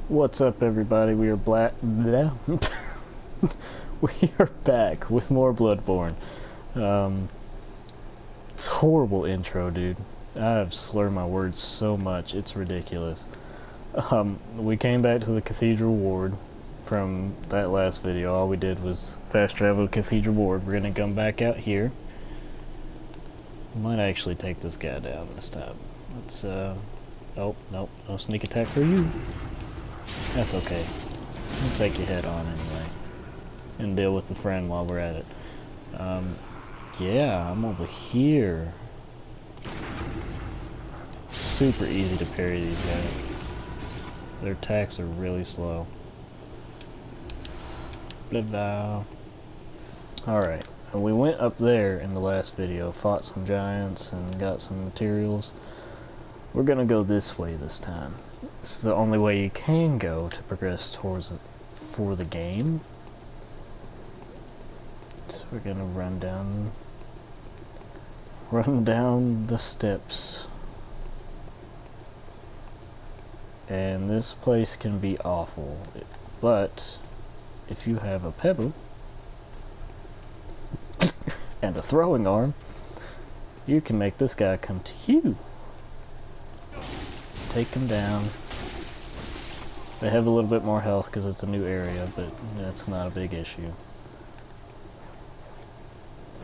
What's up, everybody? We are we are back with more Bloodborne. It's a horrible intro, dude. I've slurred my words so much, it's ridiculous. We came back to the Cathedral Ward from that last video. All we did was fast travel to Cathedral Ward. We're gonna come back out here. Might actually take this guy down this time. Let's, oh, nope, no sneak attack for you. That's okay. We'll take your head on anyway. And deal with the friend while we're at it. Yeah, I'm over here. Super easy to parry these guys. Their attacks are really slow. Alright, and we went up there in the last video, fought some giants and got some materials. We're gonna go this way this time. This is the only way you can go to progress towards it for the game. So we're gonna run down the steps. And this place can be awful, but if you have a pebble and a throwing arm, you can make this guy come to you. Take him down. They have a little bit more health because it's a new area, but that's not a big issue.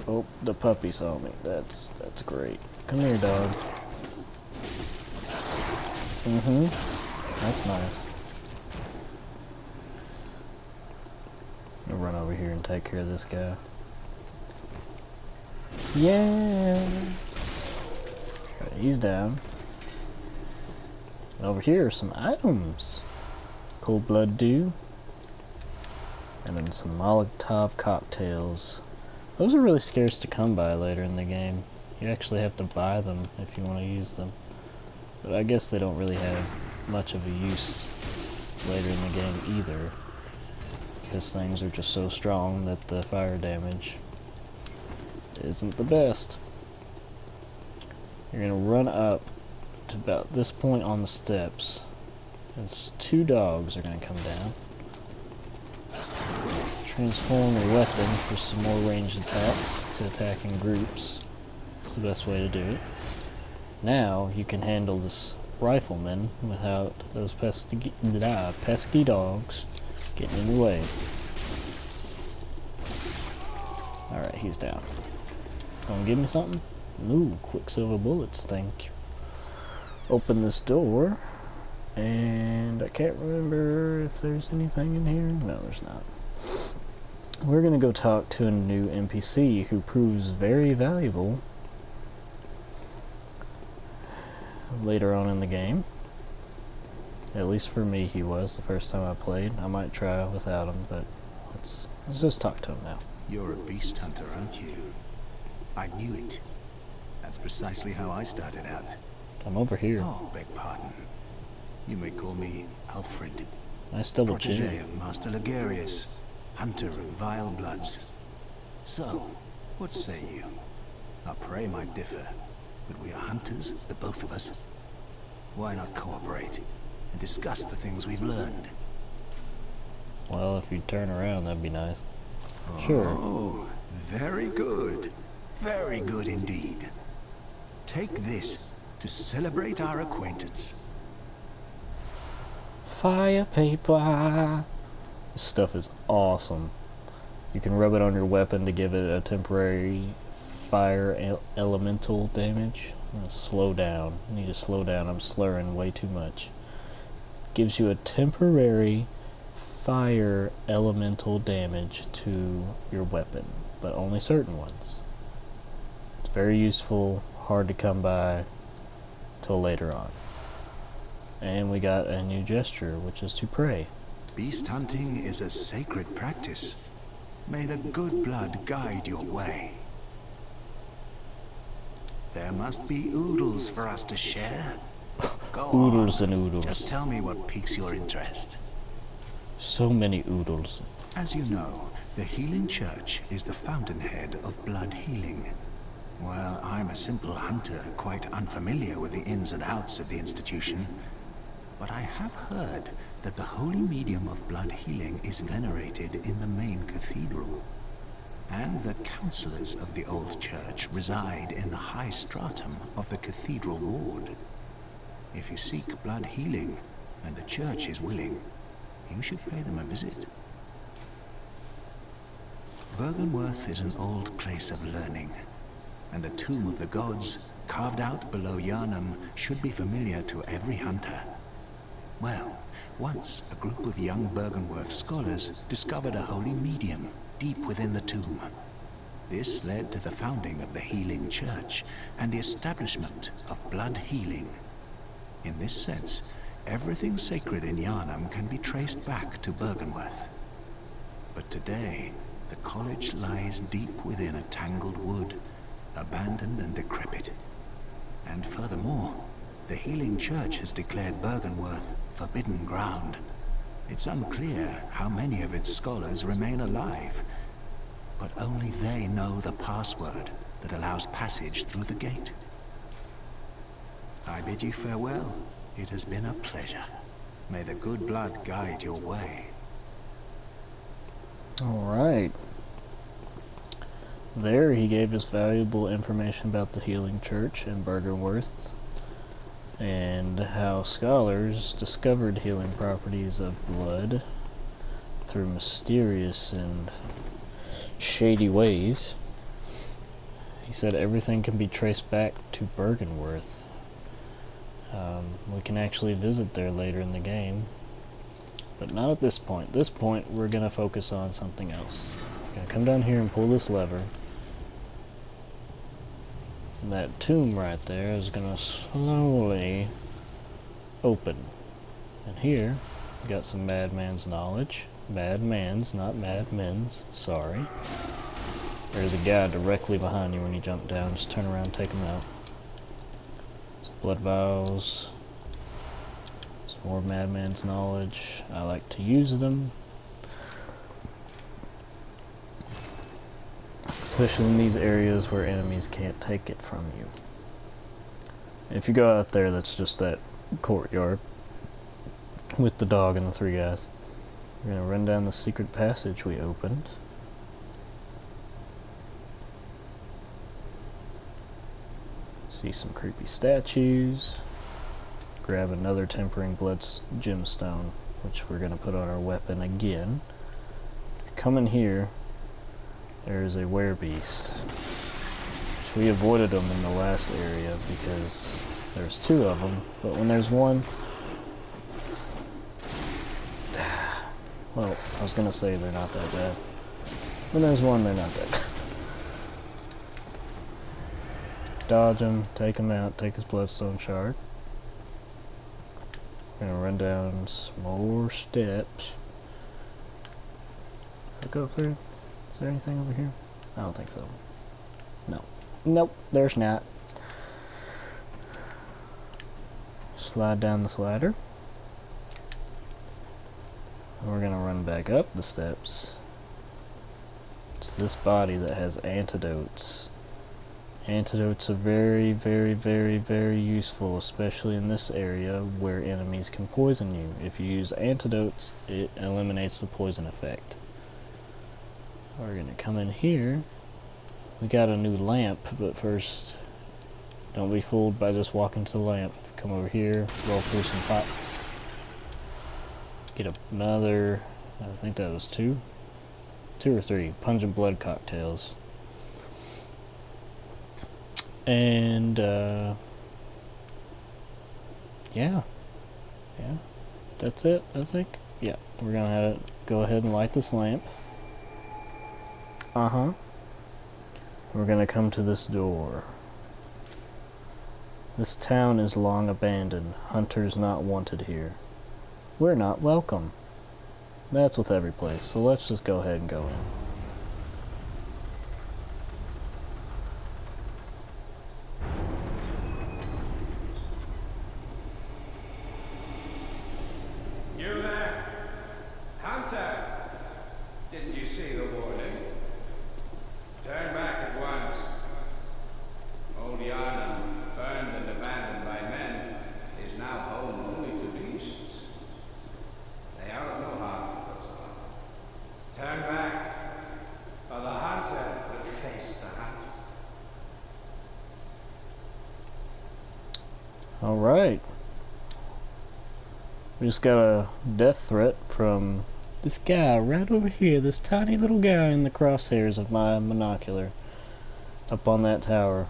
Oh, the puppy saw me. That's great. Come here, dog. That's nice. I'm gonna run over here and take care of this guy. Yeah. Right, he's down. And over here are some items. Cold blood dew. And then some Molotov cocktails. Those are really scarce to come by later in the game. You actually have to buy them if you want to use them. But I guess they don't really have much of a use later in the game either. Because things are just so strong that the fire damage isn't the best. You're gonna run up to about this point on the steps. As two dogs are gonna come down. Transform your weapon for some more ranged attacks to attack in groups. It's the best way to do it. Now you can handle this rifleman without those pesky dogs getting in the way. Alright, he's down. Gonna give me something? Ooh, quicksilver bullets, thank you. Open this door, and I can't remember if there's anything in here. No, there's not. We're gonna go talk to a new NPC who proves very valuable later on in the game. At least for me he was the first time I played. I might try without him, but let's just talk to him now. You're a beast hunter, aren't you? I knew it. That's precisely how I started out. I'm over here. Oh, beg pardon. You may call me Alfred. Nice double protege chin. of Master Ligarius, hunter of vile bloods. So, what say you? Our prey might differ, but we are hunters, the both of us. Why not cooperate and discuss the things we've learned? Well, if you turn around, that'd be nice. Sure. Oh, very good. Very good indeed. Take this to celebrate our acquaintance. Fire paper. This stuff is awesome. You can rub it on your weapon to give it a temporary fire elemental damage. I'm gonna slow down. I need to slow down. I'm slurring way too much. Gives you a temporary fire elemental damage to your weapon, but only certain ones. It's very useful, hard to come by till later on. And we got a new gesture, which is to pray. Beast hunting is a sacred practice. May the good blood guide your way. There must be oodles for us to share. Go Oodles on. and oodles. Just tell me what piques your interest. So many oodles. As you know, the Healing Church is the fountainhead of blood healing. Well, I'm a simple hunter, quite unfamiliar with the ins and outs of the institution. But I have heard that the holy medium of blood healing is venerated in the main cathedral, and that counselors of the old church reside in the high stratum of the cathedral ward. If you seek blood healing, and the church is willing, you should pay them a visit. Byrgenwerth is an old place of learning, and the Tomb of the Gods, carved out below Yharnam, should be familiar to every hunter. Well, once a group of young Byrgenwerth scholars discovered a holy medium deep within the tomb. This led to the founding of the Healing Church and the establishment of blood healing. In this sense, everything sacred in Yharnam can be traced back to Byrgenwerth. But today, the college lies deep within a tangled wood, abandoned and decrepit. And furthermore, the Healing Church has declared Byrgenwerth forbidden ground. It's unclear how many of its scholars remain alive, but only they know the password that allows passage through the gate. I bid you farewell. It has been a pleasure. May the good blood guide your way. Alright. There he gave us valuable information about the Healing Church in Byrgenwerth, and how scholars discovered healing properties of blood through mysterious and shady ways. He said everything can be traced back to Byrgenwerth. We can actually visit there later in the game, but not at this point. At this point, we're going to focus on something else. We're going to come down here and pull this lever. And that tomb right there is going to slowly open. And here, we got some madman's knowledge. Madman's, not madmen's. Sorry. There's a guy directly behind you when you jump down. Just turn around and take him out. Some blood vials. Some more madman's knowledge. I like to use them, especially in these areas where enemies can't take it from you. If you go out there, that's just that courtyard with the dog and the three guys. We're gonna run down the secret passage we opened. See some creepy statues. Grab another tempering blood gemstone, which we're gonna put on our weapon again. Come in here. There's a werebeast. We avoided them in the last area because there's two of them, but when there's one, well, I was gonna say they're not that bad. When there's one, they're not that bad. Dodge him, take him out, take his bloodstone shard. We're gonna run down some more steps. Look up there. Is there anything over here? I don't think so. No. Nope, there's not. Slide down the slider. And we're gonna run back up the steps. It's this body that has antidotes. Antidotes are very, very, very, very useful, especially in this area where enemies can poison you. If you use antidotes, it eliminates the poison effect. We're gonna come in here. We got a new lamp, but first, don't be fooled by just walking to the lamp. Come over here, roll through some pots. Get another, I think that was two or three, pungent blood cocktails. And, yeah, that's it, I think. Yeah, we're gonna go ahead and light this lamp. We're gonna come to this door. This town is long abandoned. Hunters not wanted here. We're not welcome. That's with every place, so let's just go ahead and go in. You there? Hunter! Didn't you see the warning? Turn back at once. Old Yharnam, burned and abandoned by men, is now home only to beasts. We just got a death threat from this guy right over here, this tiny little guy in the crosshairs of my binocular up on that tower.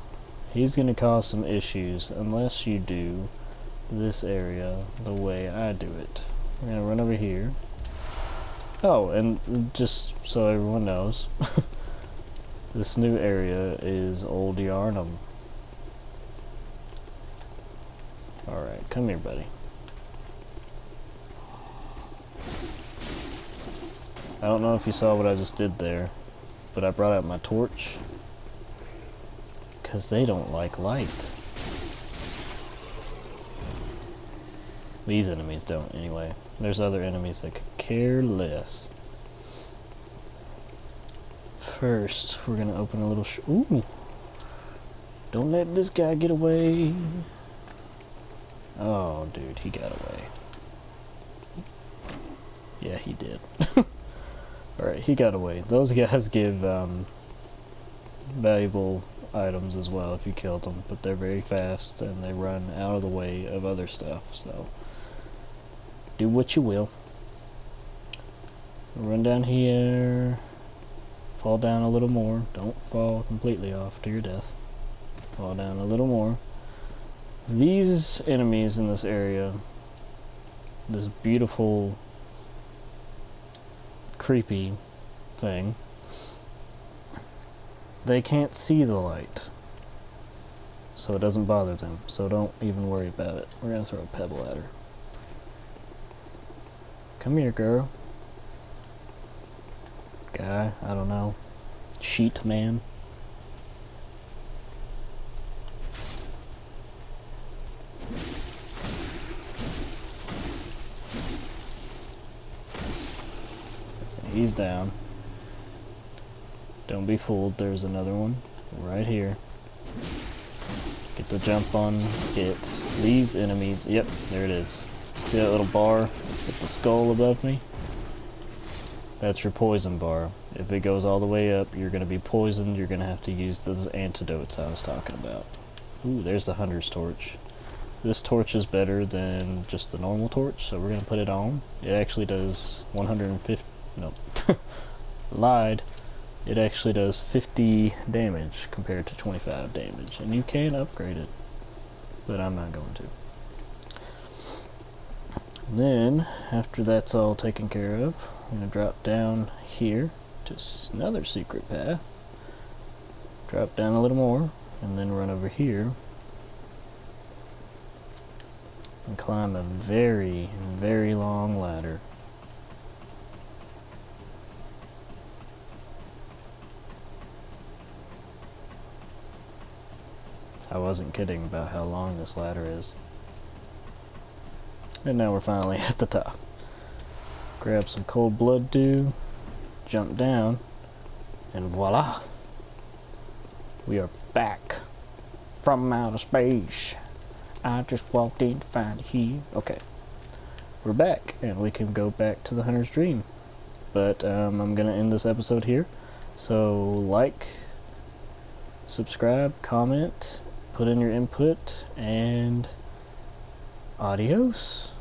He's gonna cause some issues unless you do this area the way I do it. We're gonna run over here. Oh, and just so everyone knows, this new area is Old Yharnam. Alright, come here, buddy. I don't know if you saw what I just did there, but I brought out my torch. Because they don't like light. These enemies don't, anyway. There's other enemies that could care less. First, we're gonna open a little ooh! Don't let this guy get away! Oh, dude, he got away. Yeah, he did. Alright, he got away. Those guys give valuable items as well if you kill them, but they're very fast and they run out of the way of other stuff, so do what you will. Run down here, fall down a little more, don't fall completely off to your death, fall down a little more. These enemies in this area, this beautiful creepy thing, they can't see the light, so it doesn't bother them, so don't even worry about it. We're gonna throw a pebble at her. Come here, girl. Guy, I don't know. Sheet man. He's down. Don't be fooled, there's another one right here. Get the jump on it. These enemies, yep, there it is. See that little bar with the skull above me? That's your poison bar. If it goes all the way up, you're going to be poisoned. You're going to have to use those antidotes I was talking about. Ooh, there's the hunter's torch. This torch is better than just the normal torch, so we're going to put it on. It actually does 150... Nope. Lied. It actually does 50 damage compared to 25 damage. And you can upgrade it. But I'm not going to. Then, after that's all taken care of, I'm going to drop down here to another secret path. Drop down a little more, and then run over here. And climb a very, very long ladder. I wasn't kidding about how long this ladder is. And now we're finally at the top. Grab some cold blood dew, jump down, and voila! We are back from outer space. I just walked in to find it here. Okay. We're back, and we can go back to the Hunter's Dream. But I'm gonna end this episode here. So like, subscribe, comment, put in your input, and adios.